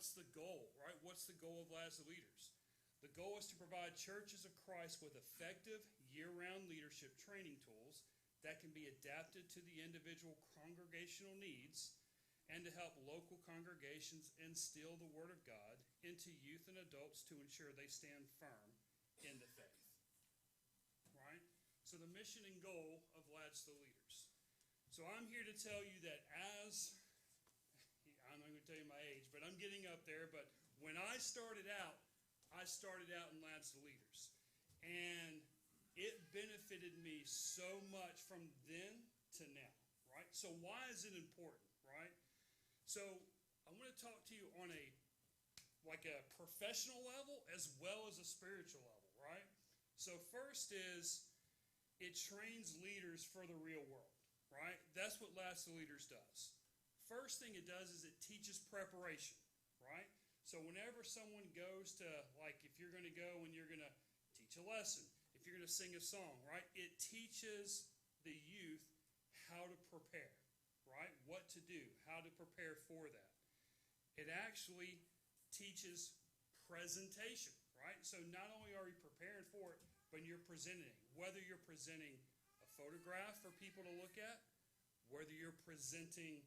what's the goal, right? What's the goal of Lads the Leaders? The goal is to provide churches of Christ with effective year-round leadership training tools that can be adapted to the individual congregational needs, and to help local congregations instill the Word of God into youth and adults to ensure they stand firm in the faith. Right? So the mission and goal of Lads the Leaders. So I'm here to tell you that I'm not going to tell you my age, but I'm getting up there, but when I started out in Lads the Leaders. And it benefited me so much from then to now, right? So why is it important, right? So I want to talk to you on a professional level as well as a spiritual level, right? So first is it trains leaders for the real world, right? That's what Lads the Leaders does. First thing it does is it teaches preparation, right? So whenever someone goes to, like if you're going to go and you're going to teach a lesson, if you're going to sing a song, right? It teaches the youth how to prepare, right? What to do, how to prepare for that. It actually teaches presentation, right? So not only are you preparing for it, but you're presenting. Whether you're presenting a photograph for people to look at, whether you're presenting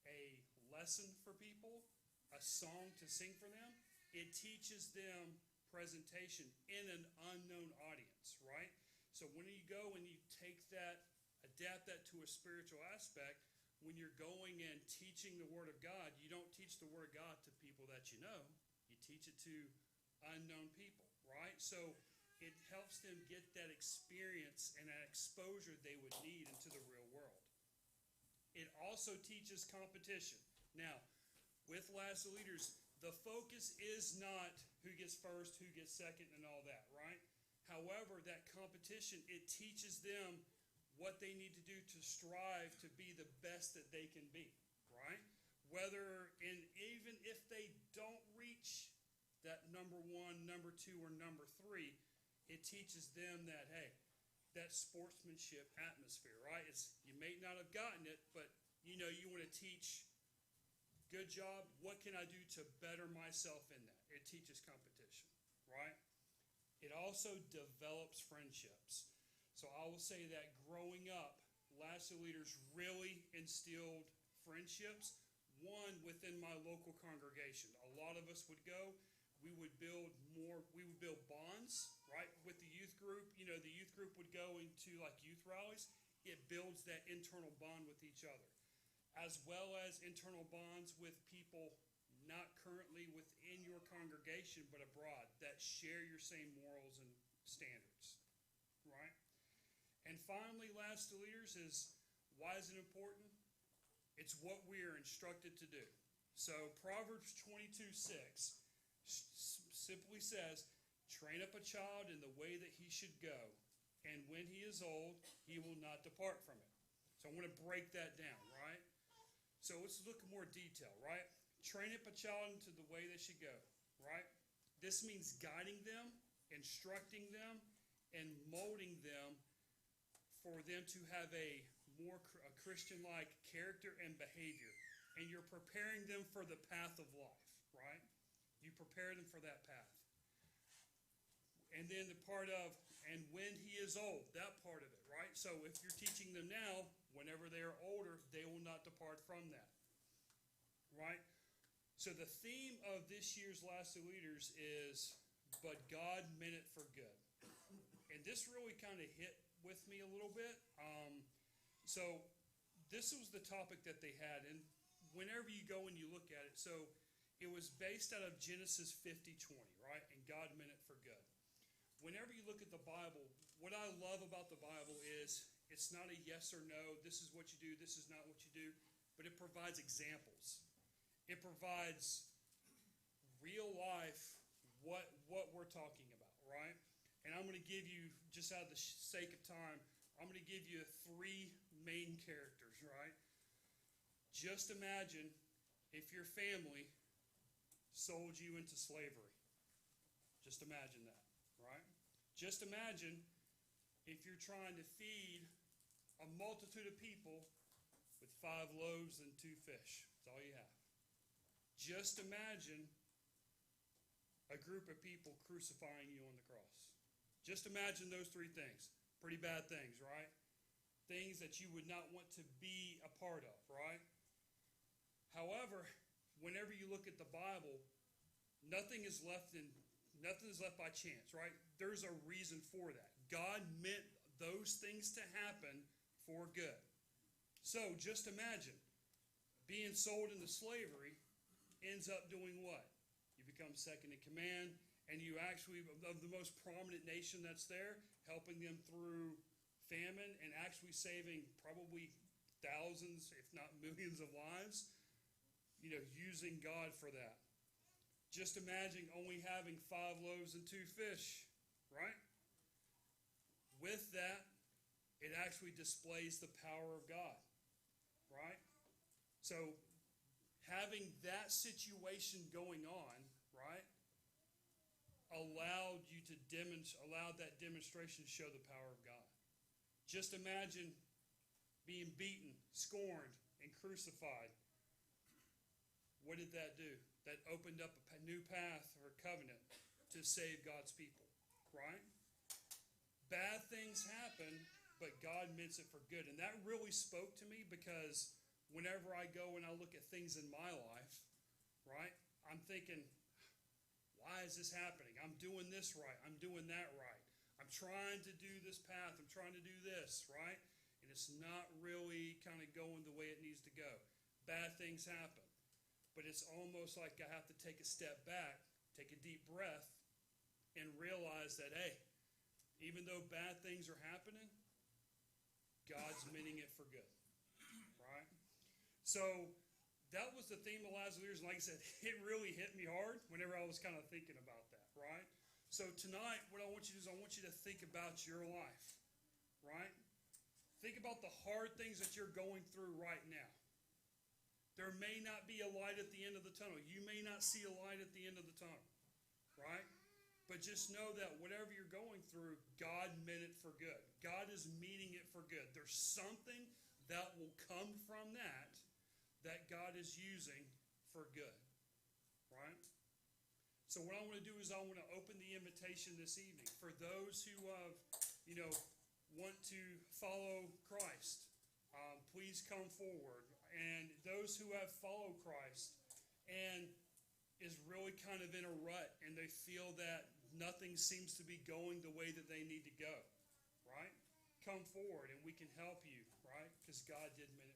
a lesson for people, a song to sing for them, it teaches them presentation in an unknown audience, right? So when you go and you take that, adapt that to a spiritual aspect, when you're going and teaching the Word of God, you don't teach the Word of God to people that you know. You teach it to unknown people, right? So it helps them get that experience and that exposure they would need into the real world. It also teaches competition. Now, with Lads the Leaders, the focus is not who gets first, who gets second, and all that, right? However, that competition, it teaches them what they need to do to strive to be the best that they can be, right? Even if they don't reach that number 1, number 2, or number 3, it teaches them that, hey, that sportsmanship atmosphere, right? You may not have gotten it, but you want to teach. Good job. What can I do to better myself in that? It teaches competition, right? It also develops friendships. So I will say that growing up, Lads the Leaders really instilled friendships. One, within my local congregation. A lot of us would go. We would build bonds, right, with the youth group. The youth group would go into like youth rallies. It builds that internal bond with each other, as well as internal bonds with people not currently within your congregation but abroad that share your same morals and standards, right? And finally, Lads the Leaders is, why is it important? It's what we are instructed to do. So Proverbs 22:6 simply says, train up a child in the way that he should go, and when he is old, he will not depart from it. So I want to break that down, right? So let's look at more detail, right? Train up a child into the way they should go, right? This means guiding them, instructing them, and molding them for them to have a more Christian-like character and behavior. And you're preparing them for the path of life, right? You prepare them for that path. And then the part of, and when he is old, that part of it, right? So if you're teaching them now, whenever they are older, they will not depart from that, right? So the theme of this year's Lads the Leaders is, but God meant it for good. And this really kind of hit with me a little bit. So this was the topic that they had, and whenever you go and you look at it, so it was based out of Genesis 50:20, right? And God meant it for good. Whenever you look at the Bible, what I love about the Bible is it's not a yes or no, this is what you do, this is not what you do, but it provides examples. It provides real life what we're talking about, right? And I'm going to give you, just out of the sake of time, I'm going to give you 3 main characters, right? Just imagine if your family sold you into slavery. Just imagine that, right? Just imagine if you're trying to feed a multitude of people with 5 loaves and 2 fish. That's all you have. Just imagine a group of people crucifying you on the cross. Just imagine those three things. Pretty bad things, right? Things that you would not want to be a part of, right? However, whenever you look at the Bible, nothing is left by chance, right? There's a reason for that. God meant those things to happen for good. So just imagine being sold into slavery ends up doing what? You become second in command, and you actually, of the most prominent nation that's there, helping them through famine and actually saving probably thousands, if not millions of lives, using God for that. Just imagine only having 5 loaves and 2 fish, right? With that, it actually displays the power of God, right? So having that situation going on, right, allowed that demonstration to show the power of God. Just imagine being beaten, scorned, and crucified. What did that do? That opened up a new path or a covenant to save God's people, right? Bad things happen, but God meant it for good. And that really spoke to me because whenever I go and I look at things in my life, right, I'm thinking, why is this happening? I'm doing this right. I'm doing that right. I'm trying to do this path. I'm trying to do this, right? And it's not really kind of going the way it needs to go. Bad things happen. But it's almost like I have to take a step back, take a deep breath, and realize that, hey, even though bad things are happening, God's meaning it for good, right? So that was the theme of last year's, and like I said, it really hit me hard whenever I was kind of thinking about that, right? So tonight, what I want you to do is I want you to think about your life, right? Think about the hard things that you're going through right now. There may not be a light at the end of the tunnel. You may not see a light at the end of the tunnel, right? But just know that whatever you're going through, God meant it for good. God is meaning it for good. There's something that will come from that God is using for good, right? So what I want to do is I want to open the invitation this evening for those who want to follow Christ. Please come forward. And those who have followed Christ and is really kind of in a rut and they feel that nothing seems to be going the way that they need to go, right? Come forward and we can help you, right? Because God did mean